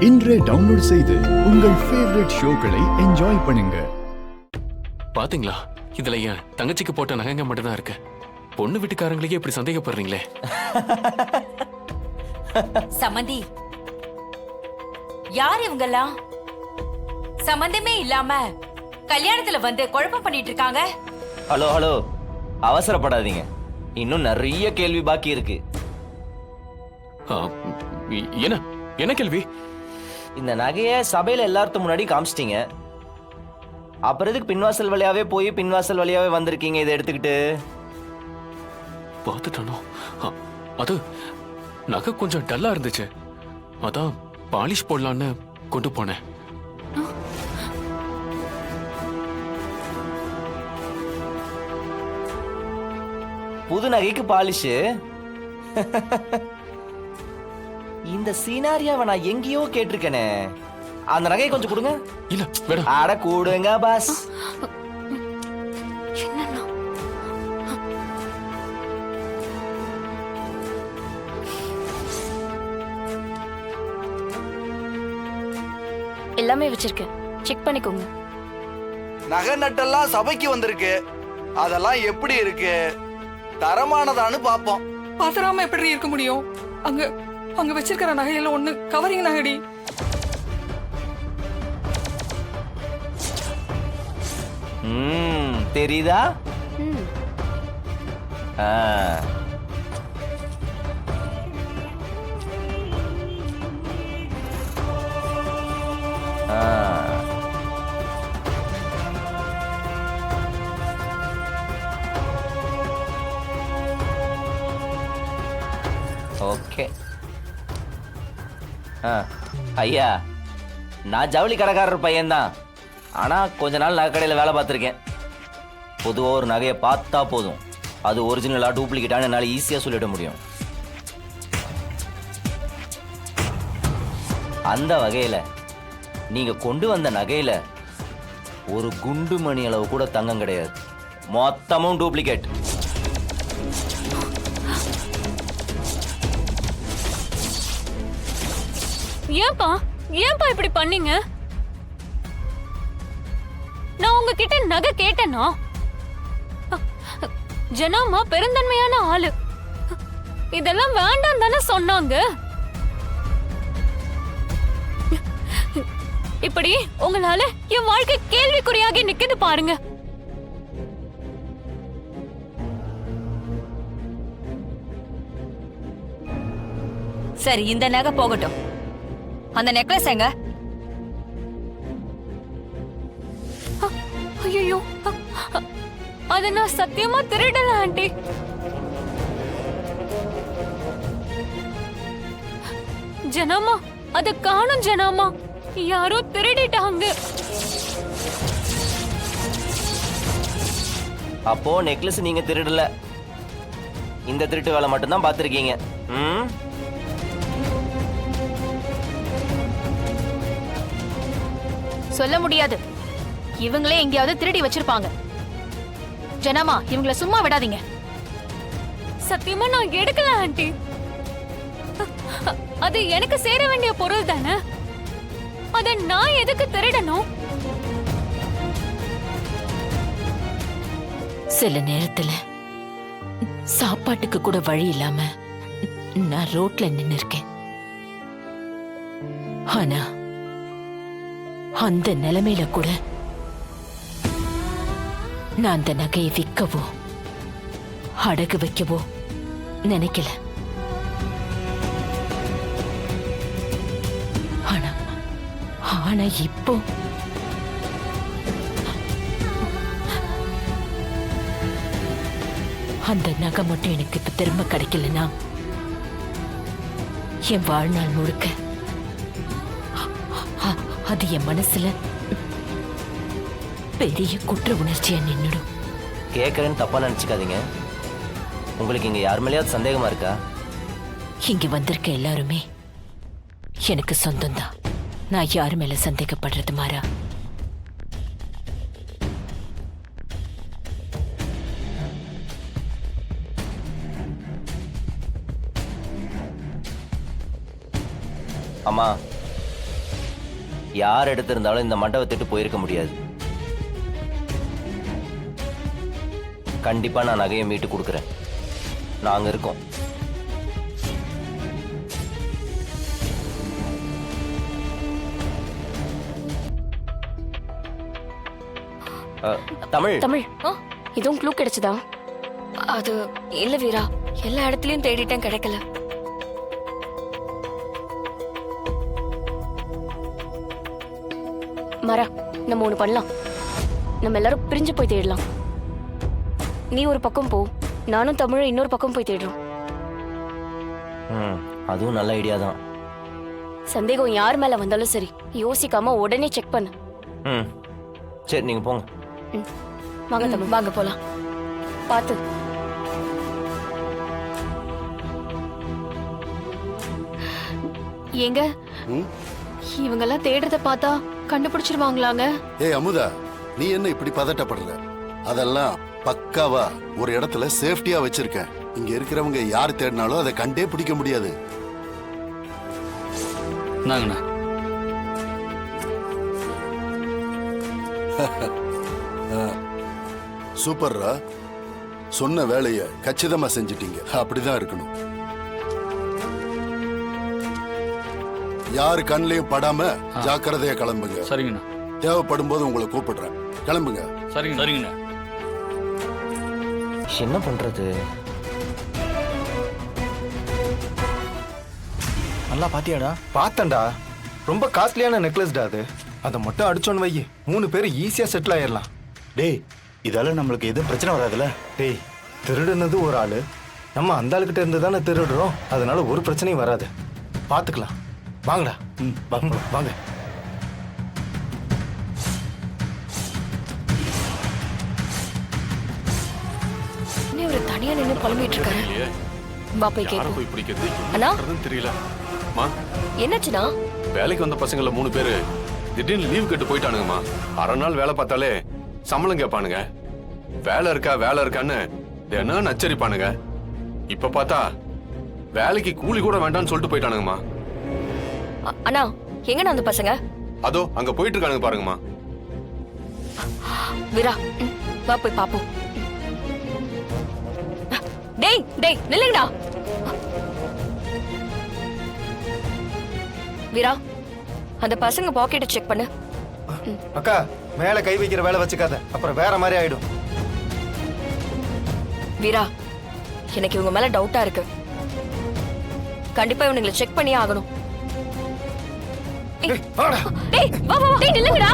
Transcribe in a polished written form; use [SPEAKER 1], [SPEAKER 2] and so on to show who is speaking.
[SPEAKER 1] இன்றே டவுன்லோட் செய்து உங்கள் ஃபேவரட் ஷோக்களை என்ஜாய் பண்ணுங்க.
[SPEAKER 2] பாத்தீங்களா, இதுல என் தங்கச்சிக்கு போட்ட நகைங்க மட்டும்தான் இருக்கு. பொண்ணு வீட்டுக்காரங்களுக்கே இப்படி சந்தேகப்படுறீங்களே.
[SPEAKER 3] சமந்தி, யார் இவங்கெல்லாம்? சம்பந்தமே இல்லாம கல்யாணத்துல வந்து குழப்பம் பண்ணிட்டு இருக்காங்க.
[SPEAKER 4] ஹலோ ஹலோ, அவசரப்படாதீங்க, இன்னும் நிறைய கேள்வி பாக்கி இருக்கு.
[SPEAKER 2] என்ன என்ன கேள்வி?
[SPEAKER 4] இந்த நகைய சபையில எல்லாருக்கும் முன்னாடி காமிச்சிட்டீங்க, அப்புறம் எதுக்கு பின்வாசல் வழியாவே போய் பின்வாசல் வழியாவே வந்திருக்கீங்க இதை எடுத்துக்கிட்டு?
[SPEAKER 2] பார்த்துட்டானோ? அது நகை கொஞ்சம் டல்லா இருந்துச்சு, அதான் பாலிஷ் போடலான்னு கொண்டு போனேன்.
[SPEAKER 4] புது நகைக்கு பாலிஷு? இந்த சீனாரியாவை நான் எங்கேயோ கேட்டிருக்கேனே. அந்த நகையை கொஞ்சம் கொடுங்க.
[SPEAKER 2] இல்ல வேணாம்.
[SPEAKER 4] அட கூடுங்க பாஸ்.
[SPEAKER 5] எல்லாமே வச்சிருக்கேன், செக் பண்ணிக்கோங்க.
[SPEAKER 6] நகை நட்டெல்லாம் சபைக்கு வந்திருக்கு, அதெல்லாம் எப்படி இருக்கு, தரமானதான்னு பாப்போம்.
[SPEAKER 7] பதறாம எப்படி இருக்க முடியும்? அங்க அங்க வச்சிருக்கிற நகையில ஒண்ணு கவரிங் நகைடி.
[SPEAKER 4] தெரியுதா? ஓகே. ஐயா, நான் ஜவுளி கடைக்காரர் பையன்தான், ஆனா கொஞ்ச நாள் நகை கடையில் வேலை பார்த்துருக்கேன். பொதுவாக ஒரு நகையை பார்த்தா போதும் அது ஒரிஜினலா டூப்ளிகேட்டான என்னால் ஈஸியாக சொல்லிட முடியும். அந்த வகையில் நீங்க கொண்டு வந்த நகையில ஒரு குண்டு மணி அளவு கூட தங்கம் கிடையாது, மொத்தமும் டூப்ளிகேட்.
[SPEAKER 5] ஏன்பா இப்படி பண்ணீங்க? நான் உங்ககிட்ட நகை கேட்டேனா? ஜனாமா பெருந்தன்மையான ஆளு, இதெல்லாம் வேண்டாம் தானே சொன்னாங்க. இப்படி உங்களால என் வாழ்க்கை கேள்விக்குறியாகி நிக்குது பாருங்க.
[SPEAKER 3] சரி, இந்த நகை போகட்டும், அந்த நெக்லஸ் எங்க?
[SPEAKER 5] ஐயோ, அத நான் சத்தியமா திருடல ஆண்டி. ஜனாமா, அத காணும் ஜனாமா, யாரோ திருடிட்டாங்க.
[SPEAKER 4] அப்போ நெக்லஸ் நீங்க திருடல, இந்த திருட்டு வேலை மட்டும்தான் பார்த்திருக்கீங்க.
[SPEAKER 8] சொல்ல முடியாது, இவங்களே எங்கேயாவது திருடி வச்சிருப்பாங்க. ஜனமா, இவங்கள சும்மா விடாதீங்க.
[SPEAKER 5] சத்தியமா நான் எடுக்கல ஆண்டி, அது எனக்கு சேர வேண்டிய பொருள் தானே, அத நான் எதுக்கு திருடணும்?
[SPEAKER 9] சில நேரத்துல சாப்பாட்டுக்கு கூட வழி இல்லாம நான் ரோட்ல நின்னு இருக்கேன். ஆனா அந்த நிலைமையில கூட நான் அந்த நகையை விற்கவோ அடகு வைக்கவோ நினைக்கல. ஆனா இப்போ அந்த நகை மட்டும் எனக்கு இப்ப திரும்ப கிடைக்கலன்னா என் வாழ்நாள் முழுக்க அது என் மனசுல பெரிய குற்ற உணர்ச்சியா நின்னுடும்.
[SPEAKER 4] கேட்கறேன்னு தப்பா நினைச்சுக்காதீங்க, உங்களுக்கு இங்க யார் மேலேயாவது சந்தேகமா இருக்கா?
[SPEAKER 9] இங்க வந்திருக்க எல்லாருமே எனக்கு சொந்தம்தான், நான் யாரு மேல சந்தேகப்படுறது மாறா?
[SPEAKER 4] அம்மா, யார் எடுத்திருந்தாலும் இந்த மண்டபத்திட்டு போயிருக்க முடியாது. கண்டிப்பா நான் நகையை மீட்டு கொடுக்குறேன். நாங்க இருக்கோம். தமிழ்
[SPEAKER 5] தமிழ் இதுவும் க்ளூ கிடைச்சதா? அது இல்ல வீரா, எல்லா இடத்துலயும் தேடிட்டேன், கிடைக்கல. மரா, நம்ம ஒண்ணு பண்ணலாம். நம்ம எல்லாரும் பிரிஞ்சு போய் தேடலாம். நீ ஒரு பக்கம் போ, நானும் தமிழும் இன்னொரு பக்கம் போய் தேடுறோம்.
[SPEAKER 4] அதுவும் நல்ல ஐடியா தான்.
[SPEAKER 5] சந்தேகம் யார் மேல வந்தாலும் சரி, யோசிக்காம உடனே செக் பண்ணு.
[SPEAKER 4] சரி, நீங்க போங்க.
[SPEAKER 5] வாங்க தமிழ், வாங்க போலாம். பார்த்து.
[SPEAKER 8] ஏங்க இவங்கெல்லாம் தேடுறத பார்த்தா கண்டுபிடிச்சிருவாங்களாங்க?
[SPEAKER 10] ஏய் அமுதா, நீ என்ன இப்படி பதட்டப்படுற? அதெல்லாம் பக்காவா ஒரு இடத்துல சேஃப்டியா வச்சிருக்கேன். இங்க இருக்கிறவங்க யார் தேடினாலும் அதை கண்டே பிடிக்க முடியாது.
[SPEAKER 2] நாங்கண்ணா
[SPEAKER 10] சூப்பர்ரா, சொன்ன வேலைய கச்சிதமா செஞ்சிட்டீங்க. அப்படிதான் இருக்கணும். யாரு கண்ணிலையும் படாம ஜாக்கிரதையா கிளம்புங்க.
[SPEAKER 2] சரிங்கண்ணா.
[SPEAKER 10] தேவைப்படும் போது உங்களை கூப்பிடுறேன். கிளம்புங்க.
[SPEAKER 2] சரிங்கண்ணா.
[SPEAKER 4] என்ன பண்றது?
[SPEAKER 11] நல்லா பாத்தியாடா? பார்த்தேன்டா. ரொம்ப காஸ்ட்லியான நெக்லஸ்டா அது. அதை மட்டும் அடிச்சோன்னு வை, 3 பேர் ஈஸியா செட்டில் ஆயிடலாம்.
[SPEAKER 12] டேய், இதால நம்மளுக்கு எதுவும் பிரச்சனை வராதுல்ல?
[SPEAKER 11] டேய், திருடுனது ஒரு ஆளு, நம்ம அந்த ஆளுகிட்ட இருந்து தானே திருடுறோம். அதனால ஒரு பிரச்சனையும் வராது. பாத்துக்கலாம். வாங்கடா. வாங்க.
[SPEAKER 5] இன்னும் ஒரு தனியா நின்று புலம்பிட்டு இருக்காரு. வா போய் கேட்போம்.
[SPEAKER 2] போய் பிடிக்கிறது
[SPEAKER 5] அண்ணா,
[SPEAKER 2] தெரியல.
[SPEAKER 5] என்னாச்சுண்ணா?
[SPEAKER 13] வேலைக்கு வந்த பசங்கள 3 பேரு திடீர்னு லீவ் கட்டு போயிட்டானுங்கம்மா. அரை நாள் வேலை பார்த்தாலே சம்பளம் கேட்பானுங்க. வேலை இருக்கான்னு தினம் நச்சரிப்பானுங்க. இப்ப பார்த்தா வேலைக்கு கூலி கூட வேண்டாம்னு சொல்லிட்டு போயிட்டானுங்கம்மா.
[SPEAKER 5] அண்ணா, எங்கண்ணா அந்த பசங்க?
[SPEAKER 13] அதோ அங்க போயிட்டு இருக்கானுங்க பாருங்கம்மா.
[SPEAKER 5] வீரா, வா போய் பாப்போம். டேய் டேய், நில்லுங்கடா. வீரா, அந்த பசங்க பாக்கெட்டை செக் பண்ணு.
[SPEAKER 11] அக்கா, மேல கை வைக்கிற வேலை வச்சுக்காத, அப்புறம் வேற மாதிரி ஆயிடும்.
[SPEAKER 5] வீரா, எனக்கு இவங்க மேல டவுட்டா இருக்கு. கண்டிப்பா இவனுங்களை செக் பண்ணியே ஆகணும். டேய், வா வா, டேய் நில்லுங்கடா.